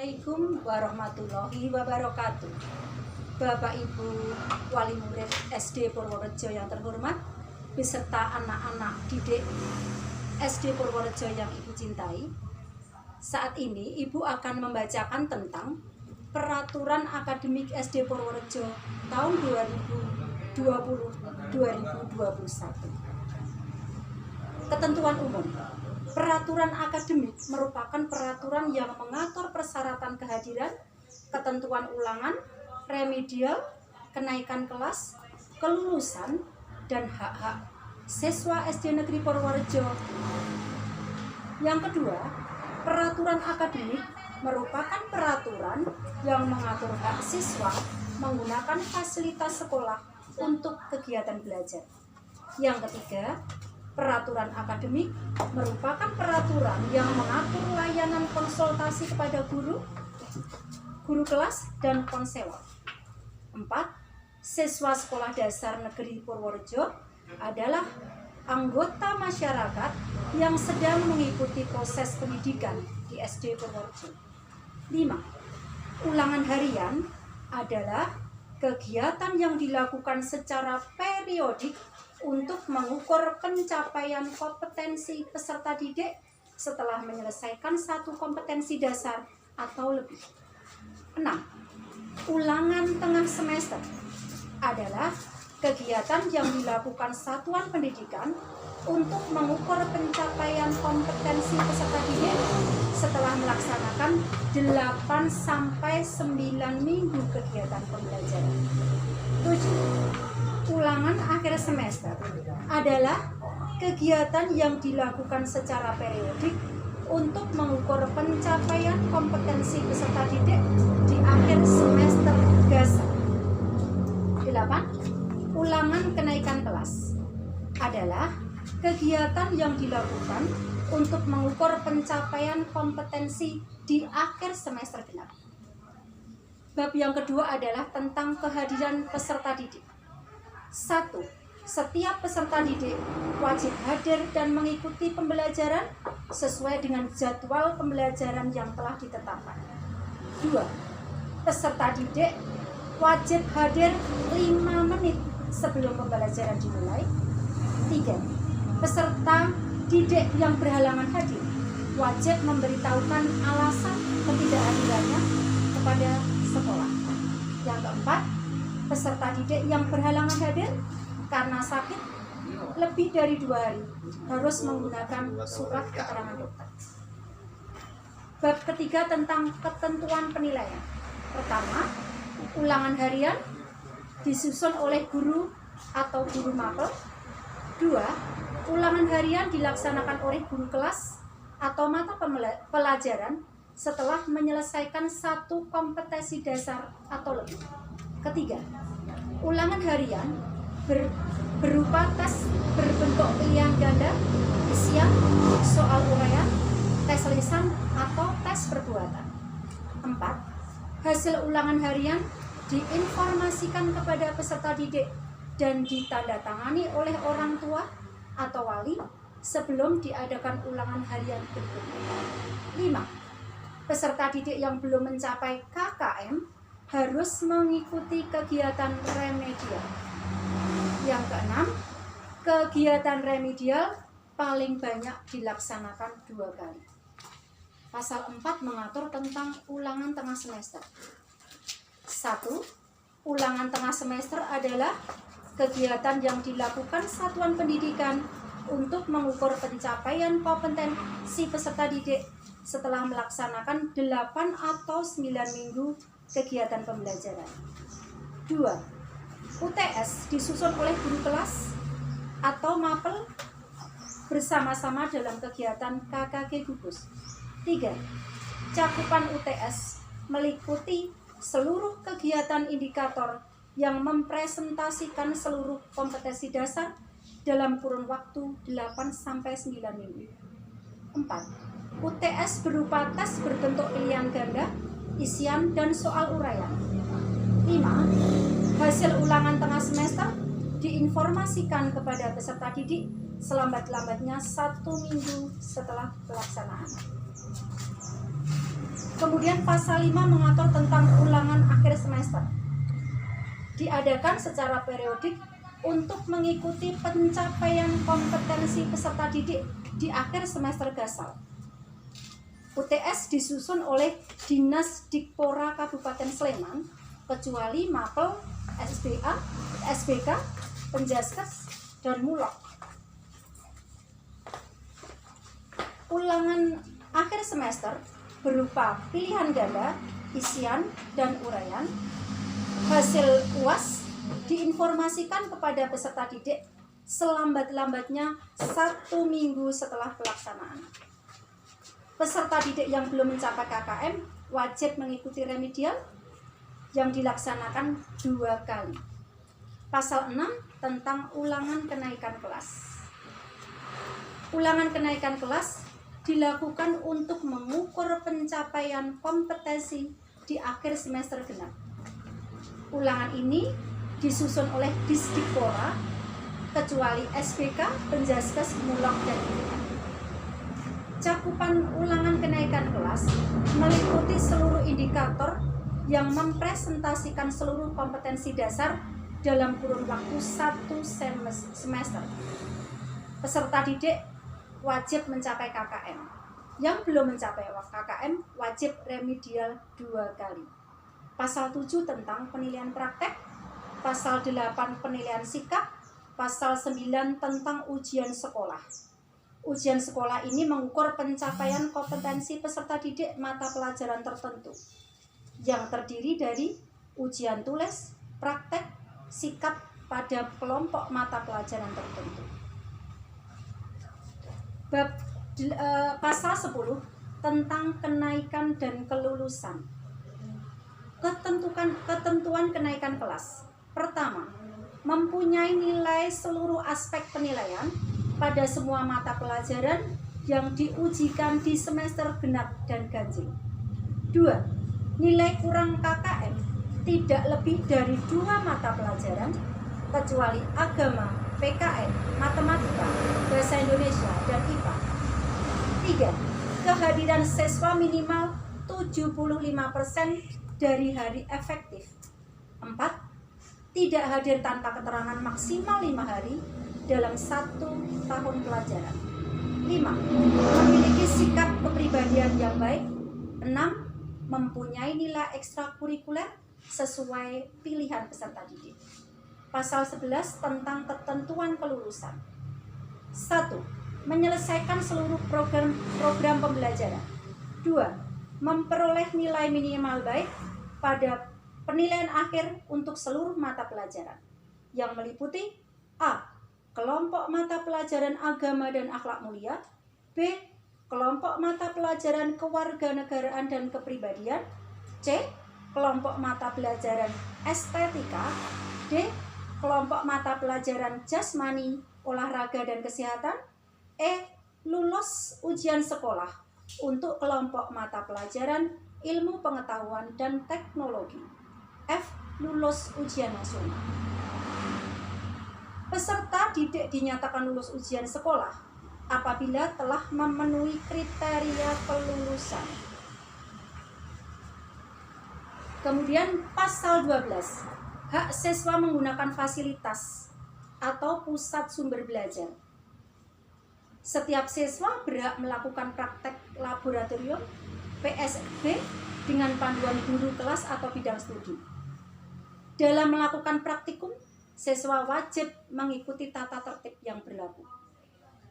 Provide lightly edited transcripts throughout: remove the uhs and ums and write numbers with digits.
Assalamualaikum warahmatullahi wabarakatuh. Bapak Ibu wali murid SD Purworejo yang terhormat, beserta anak-anak didik SD Purworejo yang Ibu cintai. Saat ini Ibu akan membacakan tentang Peraturan Akademik SD Purworejo tahun 2020-2021. Ketentuan umum. Peraturan akademik merupakan peraturan yang mengatur persyaratan kehadiran, ketentuan ulangan, remedial, kenaikan kelas, kelulusan, dan hak-hak siswa SD Negeri Purworejo. Yang kedua, peraturan akademik merupakan peraturan yang mengatur hak siswa menggunakan fasilitas sekolah untuk kegiatan belajar. Yang ketiga, peraturan akademik merupakan peraturan yang mengatur layanan konsultasi kepada guru kelas, dan konselor. 4. Siswa Sekolah Dasar Negeri Purworejo adalah anggota masyarakat yang sedang mengikuti proses pendidikan di SD Purworejo. 5. Ulangan harian adalah kegiatan yang dilakukan secara periodik untuk mengukur pencapaian kompetensi peserta didik setelah menyelesaikan satu kompetensi dasar atau lebih. 6. Ulangan tengah semester adalah kegiatan yang dilakukan satuan pendidikan untuk mengukur pencapaian kompetensi peserta didik setelah melaksanakan 8-9 minggu kegiatan pembelajaran. 7. Ulangan akhir semester adalah kegiatan yang dilakukan secara periodik untuk mengukur pencapaian kompetensi peserta didik di akhir semester dasar. 8. Ulangan kenaikan kelas adalah kegiatan yang dilakukan untuk mengukur pencapaian kompetensi di akhir semester genap. Bab yang kedua adalah tentang kehadiran peserta didik. 1. Setiap peserta didik wajib hadir dan mengikuti pembelajaran sesuai dengan jadwal pembelajaran yang telah ditetapkan. 2. Peserta didik wajib hadir 5 menit sebelum pembelajaran dimulai. 3. Peserta didik yang berhalangan hadir wajib memberitahukan alasan ketidakhadirannya kepada sekolah. Yang keempat, peserta didik yang berhalangan hadir karena sakit lebih dari 2 hari harus menggunakan surat keterangan dokter. Bab ketiga tentang ketentuan penilaian. Pertama, ulangan harian disusun oleh guru atau guru mapel. 2. Ulangan harian dilaksanakan oleh guru kelas atau mata pelajaran setelah menyelesaikan satu kompetensi dasar atau lebih. Ketiga, ulangan harian berupa tes berbentuk pilihan ganda, isian, soal uraian, tes lisan, atau tes perbuatan. 4. Hasil ulangan harian diinformasikan kepada peserta didik dan ditandatangani oleh orang tua atau wali sebelum diadakan ulangan harian berikutnya. 5. Peserta didik yang belum mencapai KKM harus mengikuti kegiatan remedial. Yang keenam, kegiatan remedial paling banyak dilaksanakan 2 kali. Pasal 4 mengatur tentang ulangan tengah semester. 1. Ulangan tengah semester adalah kegiatan yang dilakukan satuan pendidikan untuk mengukur pencapaian kompetensi peserta didik setelah melaksanakan 8 atau 9 minggu kegiatan pembelajaran. 2. UTS disusun oleh guru kelas atau mapel bersama-sama dalam kegiatan KKG gugus. 3. Cakupan UTS meliputi seluruh kegiatan indikator yang mempresentasikan seluruh kompetensi dasar dalam kurun waktu 8-9 minggu. 4. UTS berupa tes berbentuk pilihan ganda, isian, dan soal uraian. 5. Hasil ulangan tengah semester diinformasikan kepada peserta didik selambat-lambatnya 1 minggu setelah pelaksanaan. Kemudian pasal 5 mengatur tentang ulangan akhir semester. Diadakan secara periodik untuk mengikuti pencapaian kompetensi peserta didik di akhir semester gasal. UTS disusun oleh Dinas Dikpora Kabupaten Sleman, kecuali Mapel, SBA, SBK, Penjaskes, dan Mulok. Ulangan akhir semester berupa pilihan ganda, isian, dan uraian. Hasil UAS diinformasikan kepada peserta didik selambat-lambatnya 1 minggu setelah pelaksanaan. Peserta didik yang belum mencapai KKM wajib mengikuti remedial yang dilaksanakan 2 kali. Pasal 6 tentang ulangan kenaikan kelas. Ulangan kenaikan kelas dilakukan untuk mengukur pencapaian kompetensi di akhir semester genap. Ulangan ini disusun oleh Disdikpora, kecuali SBK, Penjaskes, Mulok, dan IPA. Cakupan ulangan kenaikan kelas meliputi seluruh indikator yang mempresentasikan seluruh kompetensi dasar dalam kurun waktu 1 semester. Peserta didik wajib mencapai KKM. Yang belum mencapai KKM wajib remedial 2 kali. Pasal 7 tentang penilaian praktek, pasal 8 penilaian sikap, pasal 9 tentang ujian sekolah. Ujian sekolah ini mengukur pencapaian kompetensi peserta didik mata pelajaran tertentu yang terdiri dari ujian tulis, praktek, sikap pada kelompok mata pelajaran tertentu. Pasal 10 tentang kenaikan dan kelulusan. Ketentuan kenaikan kelas. Pertama, mempunyai nilai seluruh aspek penilaian pada semua mata pelajaran yang diujikan di semester genap dan ganjil. 2. Nilai kurang KKM tidak lebih dari 2 mata pelajaran kecuali agama, PKN, matematika, bahasa Indonesia, dan IPA. 3. Kehadiran siswa minimal 75% dari hari efektif. 4. Tidak hadir tanpa keterangan maksimal 5 hari dalam 1 tahun pelajaran. 5. Memiliki sikap kepribadian yang baik. 6. Mempunyai nilai ekstrakurikuler sesuai pilihan peserta didik. Pasal 11 tentang ketentuan kelulusan. 1. Menyelesaikan seluruh program pembelajaran. 2. Memperoleh nilai minimal baik pada penilaian akhir untuk seluruh mata pelajaran yang meliputi A. Kelompok mata pelajaran agama dan akhlak mulia. B. Kelompok mata pelajaran kewarganegaraan dan kepribadian. C. Kelompok mata pelajaran estetika. D. Kelompok mata pelajaran jasmani, olahraga dan kesehatan. E. Lulus ujian sekolah untuk kelompok mata pelajaran ilmu pengetahuan dan teknologi. F. Lulus ujian nasional. Peserta didik dinyatakan lulus ujian sekolah apabila telah memenuhi kriteria kelulusan. Kemudian pasal 12, hak siswa menggunakan fasilitas atau pusat sumber belajar. Setiap siswa berhak melakukan praktek laboratorium PSB dengan panduan guru kelas atau bidang studi. Dalam melakukan praktikum, siswa wajib mengikuti tata tertib yang berlaku.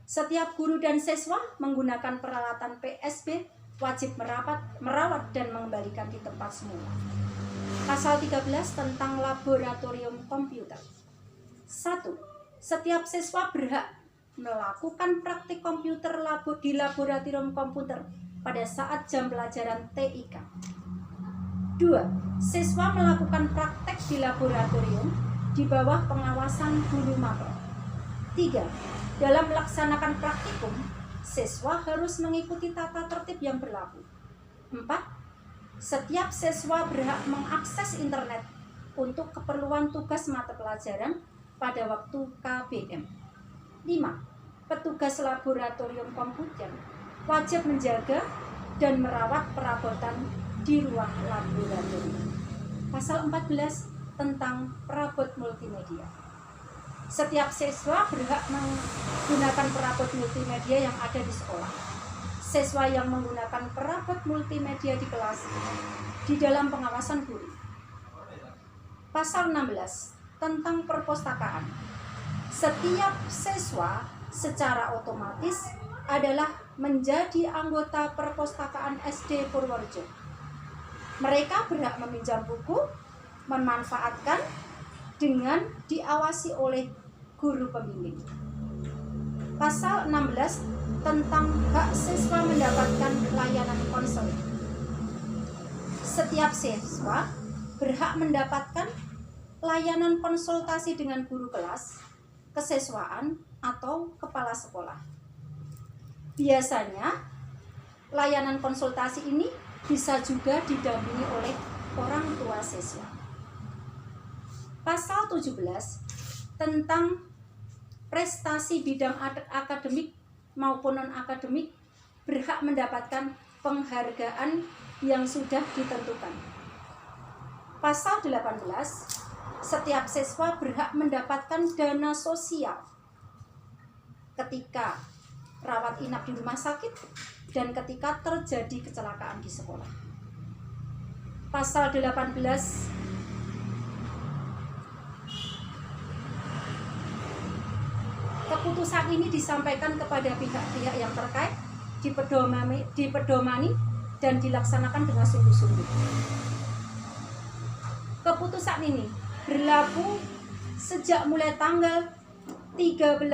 Setiap guru dan siswa menggunakan peralatan PSB wajib merawat dan mengembalikan di tempat semula. Pasal 13 tentang laboratorium komputer. 1. Setiap siswa berhak melakukan praktik komputer di laboratorium komputer pada saat jam pelajaran TIK. 2. Siswa melakukan praktek di laboratorium di bawah pengawasan guru mapel. 3. Dalam melaksanakan praktikum, siswa harus mengikuti tata tertib yang berlaku. 4. Setiap siswa berhak mengakses internet untuk keperluan tugas mata pelajaran pada waktu KBM. 5. Petugas laboratorium komputer wajib menjaga dan merawat perabotan di ruang laboratorium. Pasal 14 tentang perabot multimedia. Setiap siswa berhak menggunakan perabot multimedia yang ada di sekolah. Siswa yang menggunakan perabot multimedia di kelas di dalam pengawasan guru. Pasal 16 tentang perpustakaan. Setiap siswa secara otomatis adalah menjadi anggota perpustakaan SD Purworejo. Mereka berhak meminjam buku, memanfaatkan dengan diawasi oleh guru pembimbing. Pasal 16 tentang hak siswa mendapatkan layanan konseling. Setiap siswa berhak mendapatkan layanan konsultasi dengan guru kelas, kesiswaan, atau kepala sekolah. Biasanya, layanan konsultasi ini bisa juga didampingi oleh orang tua siswa. Pasal 17 tentang prestasi bidang akademik maupun non-akademik berhak mendapatkan penghargaan yang sudah ditentukan. Pasal 18, setiap siswa berhak mendapatkan dana sosial ketika rawat inap di rumah sakit dan ketika terjadi kecelakaan di sekolah. Pasal 18 keputusan ini disampaikan kepada pihak-pihak yang terkait, dipedomani dan dilaksanakan dengan sungguh-sungguh. Keputusan ini berlaku sejak mulai tanggal 13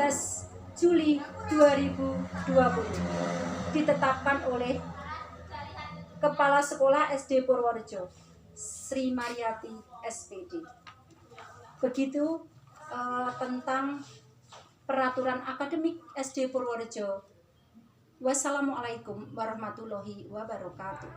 Juli 2020, ditetapkan oleh Kepala Sekolah SD Purworejo, Sri Mariati SPD. Begitu tentang peraturan akademik SD Purworejo. Wassalamualaikum warahmatullahi wabarakatuh.